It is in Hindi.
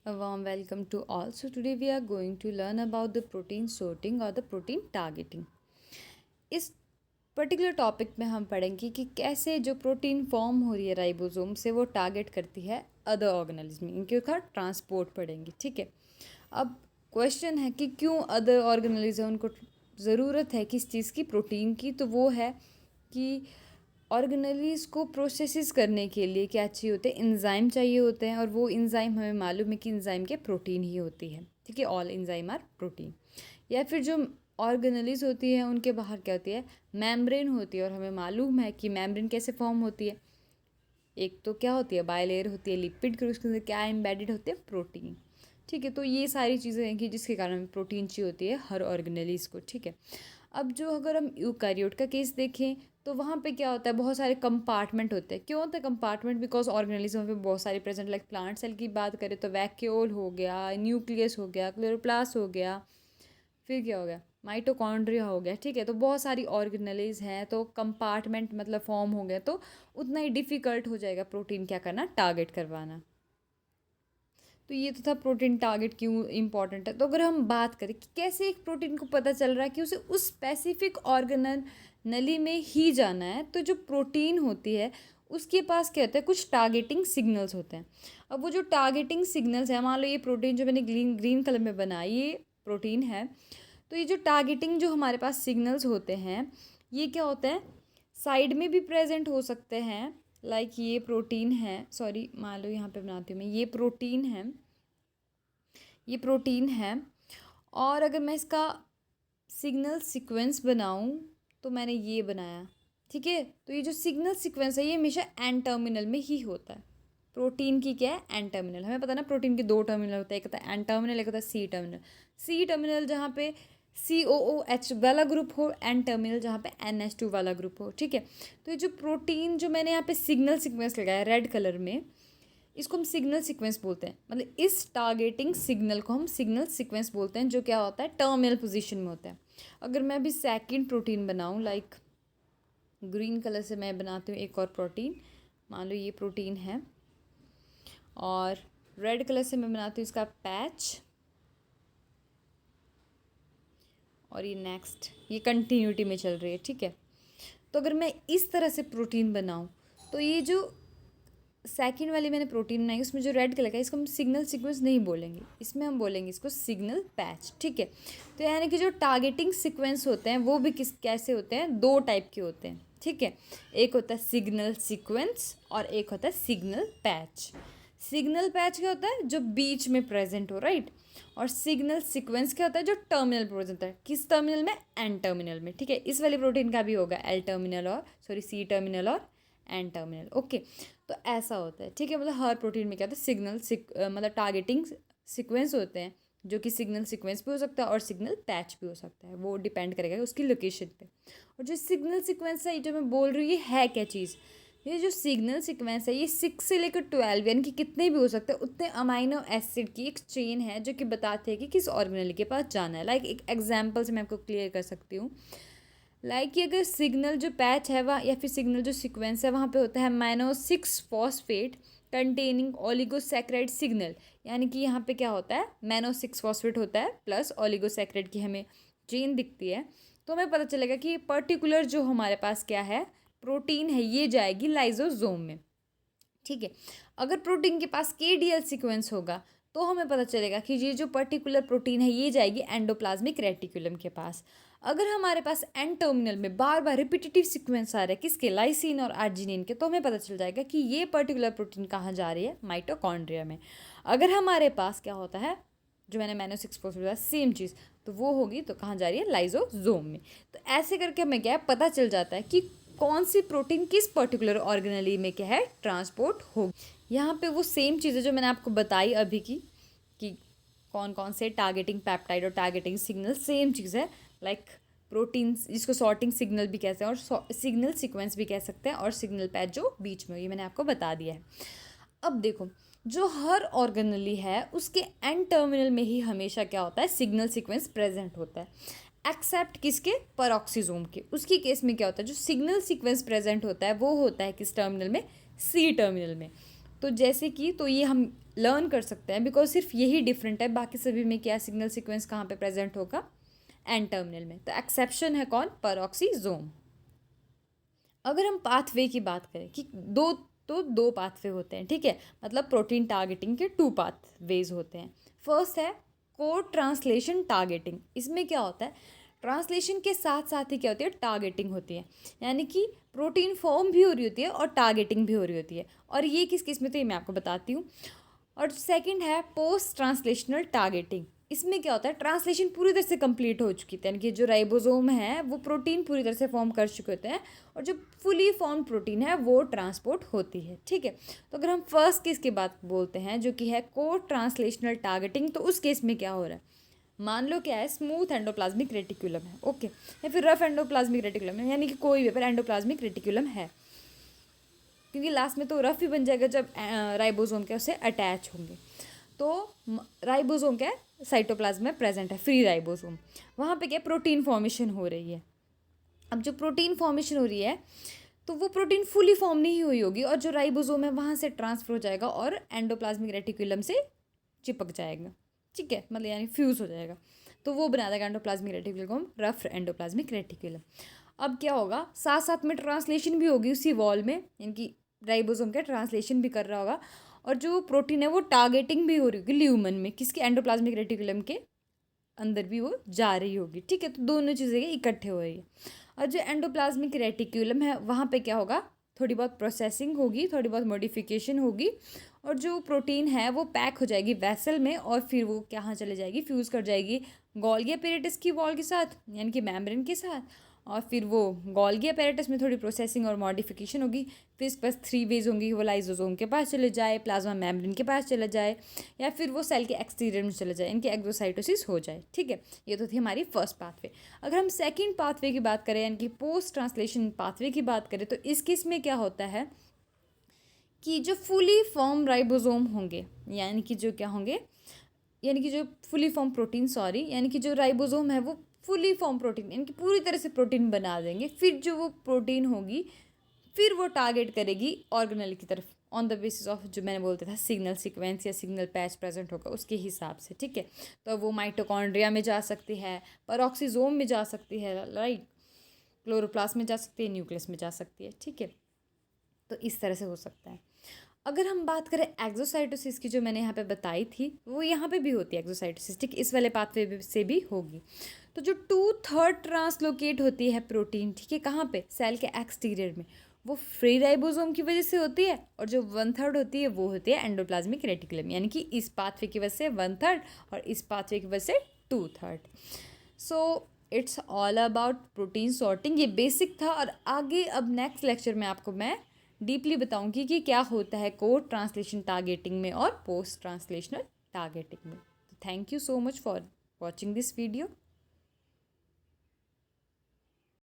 A warm welcome to all. So today we are going to learn about the protein sorting or the protein targeting. इस पर्टिकुलर टॉपिक में हम पढ़ेंगे कि कैसे जो प्रोटीन फॉर्म हो रही है राइबोसोम से वो टारगेट करती है अदर ऑर्गेनिज्म में, इनके का ट्रांसपोर्ट पढ़ेंगे। ठीक है। अब क्वेश्चन है कि क्यों अदर ऑर्गेनिज्म उनको ज़रूरत है किस चीज़ की, प्रोटीन की, तो वो है कि ऑर्गेनेलीज को प्रोसेसिस करने के लिए क्या चाहिए होते हैं, एंजाइम चाहिए होते हैं। और वो एंजाइम हमें मालूम है कि एंजाइम के प्रोटीन ही होती है। ठीक है, ऑल एंजाइम आर प्रोटीन। या फिर जो ऑर्गेनेलीज होती है उनके बाहर क्या होती है, मेम्ब्रेन होती है। और हमें मालूम है कि मेम्ब्रेन कैसे फॉर्म होती है, एक तो क्या होती है, बायलेयर होती है लिपिड की, उसके अंदर क्या एम्बेडेड होते हैं, प्रोटीन। ठीक है, तो ये सारी चीज़ें हैं कि जिसके कारण हमें प्रोटीन चाहिए होती है हर ऑर्गेनेलीज को। ठीक है। अब जो अगर हम यूकैरियोट का केस देखें तो वहाँ पे क्या होता है, बहुत सारे कंपार्टमेंट होते हैं। क्यों होता है कंपार्टमेंट? बिकॉज ऑर्गेनिज्म पे बहुत सारे प्रेजेंट, लाइक प्लांट सेल की बात करें तो वैक्यूल हो गया, न्यूक्लियस हो गया, क्लोरोप्लास्ट हो गया, फिर क्या हो गया, माइटोकॉन्ड्रिया हो गया। ठीक है, तो बहुत सारी ऑर्गेनेलीज हैं, तो कंपार्टमेंट मतलब फॉर्म हो गया, तो उतना ही डिफ़िकल्ट हो जाएगा प्रोटीन क्या करना, टारगेट करवाना। तो ये तो था प्रोटीन टारगेट क्यों इंपॉर्टेंट है। तो अगर हम बात करें कि कैसे एक प्रोटीन को पता चल रहा है कि उसे उस स्पेसिफिक ऑर्गेनल नली में ही जाना है, तो जो प्रोटीन होती है उसके पास क्या होता है, कुछ टारगेटिंग सिग्नल्स होते हैं। अब वो जो टारगेटिंग सिग्नल्स हैं, मान लो ये प्रोटीन जो मैंने ग्रीन ग्रीन कलर में बनाई ये प्रोटीन है, तो ये जो टारगेटिंग जो हमारे पास सिग्नल्स होते हैं ये क्या होते हैं, साइड में भी प्रेजेंट हो सकते हैं। लाइक ये प्रोटीन है, सॉरी मान लो यहाँ पे बनाती हूँ मैं, ये प्रोटीन है, ये प्रोटीन है। और अगर मैं इसका सिग्नल सीक्वेंस बनाऊं तो मैंने ये बनाया। ठीक है, तो ये जो सिग्नल सीक्वेंस है ये हमेशा एन टर्मिनल में ही होता है। प्रोटीन की क्या है, एन टर्मिनल। हमें पता है ना प्रोटीन के दो टर्मिनल होता है, एक होता है एन टर्मिनल, एक होता है सी टर्मिनल। सी टर्मिनल जहाँ पे COOH वाला ग्रुप हो, एन टर्मिनल जहाँ पे NH2 वाला ग्रुप हो। ठीक है, तो ये जो प्रोटीन जो मैंने यहाँ पे सिग्नल सीक्वेंस लगाया रेड कलर में, इसको हम सिग्नल सीक्वेंस बोलते हैं। मतलब इस टारगेटिंग सिग्नल को हम सिग्नल सीक्वेंस बोलते हैं, जो क्या होता है, टर्मिनल पोजीशन में होता है। अगर मैं अभी सेकंड प्रोटीन बनाऊं, लाइक ग्रीन कलर से मैं बनाती हूँ एक और प्रोटीन, मान लो ये प्रोटीन है, और रेड कलर से मैं बनाती हूँ इसका पैच, और ये नेक्स्ट, ये कंटिन्यूटी में चल रही है। ठीक है, तो अगर मैं इस तरह से प्रोटीन बनाऊँ तो ये जो सेकंड वाली मैंने प्रोटीन बनाई उसमें जो रेड कलर का है, इसको हम सिग्नल सीक्वेंस नहीं बोलेंगे, इसमें हम बोलेंगे इसको सिग्नल पैच। ठीक है, तो यानी कि जो टारगेटिंग सीक्वेंस होते हैं वो भी किस कैसे होते हैं, दो टाइप के होते हैं। ठीक है, एक होता है सिग्नल सीक्वेंस और एक होता है सिग्नल पैच। सिग्नल पैच क्या होता है, जो बीच में प्रेजेंट हो, राइट। और सिग्नल सीक्वेंस क्या होता है, जो टर्मिनल प्रेजेंट है, किस टर्मिनल में, एन टर्मिनल में। ठीक है, इस वाली प्रोटीन का भी होगा एल टर्मिनल और सॉरी सी टर्मिनल और एन टर्मिनल। ओके, तो ऐसा होता है। ठीक है, मतलब हर प्रोटीन में क्या होता है, मतलब टारगेटिंग सीक्वेंस होते हैं, जो कि सिग्नल सीक्वेंस भी हो सकता है और सिग्नल पैच भी हो सकता है, वो डिपेंड करेगा उसकी लोकेशन पे। और जो सिग्नल सीक्वेंस है, ये जो मैं बोल रही हूँ, ये है क्या चीज़, ये जो सिग्नल सीक्वेंस है ये 6 से लेकर 12 यानी कि कितने भी हो सकते हैं उतने अमाइनो एसिड की एक चेन है, जो कि बताते हैं कि किस ऑर्गेनेल के पास जाना है। लाइक एक एग्जाम्पल से मैं आपको क्लियर कर सकती हूँ। लाइक कि अगर सिग्नल जो पैच है वहाँ, या फिर सिग्नल जो सीक्वेंस है वहाँ पे होता है मैनो 6 फॉस्फेट कंटेनिंग ओलिगोसैकेराइड सिग्नल, यानी कि यहाँ पे क्या होता है, मैनो 6 फॉस्फेट होता है प्लस ओलिगोसैकेराइड की हमें चेन दिखती है। तो हमें पता चलेगा कि पर्टिकुलर जो हमारे पास क्या है, प्रोटीन है, ये जाएगी लाइजोसोम में। ठीक है, अगर प्रोटीन के पास KDL सीक्वेंस होगा तो हमें पता चलेगा कि ये जो पर्टिकुलर प्रोटीन है ये जाएगी एंडोप्लाज्मिक रेटिकुलम के पास। अगर हमारे पास एन टर्मिनल में बार बार रिपीटेटिव सीक्वेंस आ रहा है किसके, लाइसिन और आर्जिनिन के, तो हमें पता चल जाएगा कि ये पर्टिकुलर प्रोटीन कहाँ जा रही है, माइटोकॉन्ड्रिया में। अगर हमारे पास क्या होता है, जो मैंने मैनो 6 सेम चीज़, तो वो होगी तो कहाँ जा रही है, लाइजोसोम में। तो ऐसे करके हमें क्या है, पता चल जाता है कि कौन सी प्रोटीन किस पर्टिकुलर ऑर्गेनेली में क्या है, ट्रांसपोर्ट होगी। यहाँ पे वो सेम चीज़ें जो मैंने आपको बताई अभी की, कि कौन कौन से टारगेटिंग पैप्टाइड और टारगेटिंग सिग्नल, सेम चीज़ है। लाइक प्रोटीन जिसको सॉर्टिंग सिग्नल भी कहते हैं और सिग्नल सीक्वेंस भी कह सकते हैं, और सिग्नल पैच जो बीच में, ये मैंने आपको बता दिया है। अब देखो, जो हर ऑर्गेनली है उसके एंड टर्मिनल में ही हमेशा क्या होता है, सिग्नल सीक्वेंस प्रेजेंट होता है, एक्सेप्ट किसके, पेरोक्सिसोम के। उसकी केस में क्या होता है, जो सिग्नल सीक्वेंस प्रेजेंट होता है वो होता है किस टर्मिनल में, सी टर्मिनल में। तो जैसे कि तो ये हम लर्न कर सकते हैं बिकॉज सिर्फ यही डिफरेंट है, बाकी सभी में क्या सिग्नल सीक्वेंस कहाँ पे प्रेजेंट होगा, एन टर्मिनल में। तो एक्सेप्शन है कौन, पेरोक्सीसोम। अगर हम पाथवे की बात करें कि दो पाथवे होते हैं, ठीक है, मतलब प्रोटीन टारगेटिंग के 2 पाथवेज होते हैं। फर्स्ट है कोड ट्रांसलेशन टारगेटिंग। इसमें क्या होता है, ट्रांसलेशन के साथ साथ ही क्या होती है, टारगेटिंग होती है, यानी कि प्रोटीन फॉर्म भी हो रही होती है और टारगेटिंग भी हो रही होती है। और ये किस किस में, तो ये मैं आपको बताती हूँ। और सेकंड है पोस्ट ट्रांसलेशनल टारगेटिंग। इसमें क्या होता है, ट्रांसलेशन पूरी तरह से कंप्लीट हो चुकी थी, यानी कि जो राइबोसोम है वो प्रोटीन पूरी तरह से फॉर्म कर चुके होते हैं और जो फुली फॉर्म प्रोटीन है वो ट्रांसपोर्ट होती है, ठीक है। तो अगर हम फर्स्ट केस की बात बोलते हैं जो कि है को ट्रांसलेशनल टारगेटिंग, तो उस केस में क्या हो रहा है, मान लो क्या है, स्मूथ एंडोप्लाज्मिक रेटिकुलम है, ओके, या फिर रफ एंडोप्लाज्मिक रेटिकुलम है, यानी कि कोई भी पर एंडोप्लाज्मिक रेटिकुलम है, क्योंकि लास्ट में तो रफ ही बन जाएगा जब राइबोसोम के उससे अटैच होंगे। तो राइबोसोम क्या है, साइटोप्लाज्म में प्रेजेंट है, फ्री राइबोसोम, वहाँ पे क्या प्रोटीन फॉर्मेशन हो रही है। अब जो प्रोटीन फॉर्मेशन हो रही है तो वो प्रोटीन फुली फॉर्म नहीं हुई होगी और जो राइबोसोम है वहाँ से ट्रांसफर हो जाएगा और एंडोप्लाज्मिक रेटिकुलम से चिपक जाएगा, ठीक है, मतलब यानी फ्यूज़ हो जाएगा, तो वो बना देगा एंडोप्लाज्मिक रेटिकुलम को हम रफ एंडोप्लाज्मिक रेटिकुलम। अब क्या होगा, साथ साथ में ट्रांसलेशन भी होगी उसी वॉल में, यानी कि राइबोसोम का ट्रांसलेशन भी कर रहा होगा और जो प्रोटीन है वो टारगेटिंग भी हो रही होगी ल्यूमन में, किसके, एंडोप्लाज्मिक रेटिकुलम के अंदर भी वो जा रही होगी, ठीक है। तो दोनों चीज़ें इकट्ठे हो रही है। और जो एंडोप्लाज्मिक रेटिकुलम है वहाँ पे क्या होगा, थोड़ी बहुत प्रोसेसिंग होगी, थोड़ी बहुत मॉडिफिकेशन होगी और जो प्रोटीन है वो पैक हो जाएगी वेसल में और फिर वो कहाँ चले जाएगी, फ्यूज़ कर जाएगी गोल्गी अपैरेटस की वॉल के साथ, यानी कि मेम्ब्रेन के साथ, और फिर वो गोल्गी अपैरेटस में थोड़ी प्रोसेसिंग और मॉडिफिकेशन होगी, फिर इसके पास 3 वेज होंगी, वो लाइजोसोम के पास चले जाए, प्लाज्मा मेम्ब्रेन के पास चला जाए, या फिर वो सेल के एक्सटीरियर में चले जाए, इनकी एक्सोसाइटोसिस हो जाए, ठीक है। ये तो थी हमारी फर्स्ट पाथवे। अगर हम सेकेंड पाथवे की बात करें, यानी कि पोस्ट ट्रांसलेशन पाथवे की बात करें, तो इस केस में क्या होता है कि जो फुली फॉर्म राइबोसोम होंगे, यानी कि जो क्या होंगे, यानी कि जो फुली फॉर्म प्रोटीन, सॉरी, यानी कि जो राइबोसोम है वो फुली फॉर्म प्रोटीन, यानी कि पूरी तरह से प्रोटीन बना देंगे, फिर जो वो प्रोटीन होगी फिर वो टारगेट करेगी ऑर्गेनेल की तरफ ऑन द बेसिस ऑफ जो मैंने बोलता था सिग्नल सीक्वेंस या सिग्नल पैच प्रेजेंट होगा उसके हिसाब से, ठीक है। तो वो माइटोकॉन्ड्रिया में जा सकती है, पेरोक्सीसोम में जा सकती है, राइट, क्लोरोप्लास्ट में जा सकती है, न्यूक्लियस में जा सकती है, ठीक है। तो इस तरह से हो सकता है। अगर हम बात करें एक्सोसाइटोसिस की, जो मैंने यहाँ पे बताई थी, वो यहाँ पे भी होती है एक्सोसाइटोसिस, ठीक, इस वाले पाथवे से भी होगी। तो जो 2/3 ट्रांसलोकेट होती है प्रोटीन, ठीक है, कहाँ पे, सेल के एक्सटीरियर में, वो फ्री राइबोसोम की वजह से होती है, और जो 1/3 होती है वो होती है एंडोप्लाज्मिक रेटिकुलम, यानी कि इस पाथवे की वजह से 1/3 और इस पाथवे की वजह से 2/3। So it's all about protein sorting, ये बेसिक था। और आगे अब नेक्स्ट लेक्चर में आपको मैं डीपली बताऊंगी कि क्या होता है कोड ट्रांसलेशन टारगेटिंग में और पोस्ट ट्रांसलेशनल टारगेटिंग में। तो thank you so much for watching this video.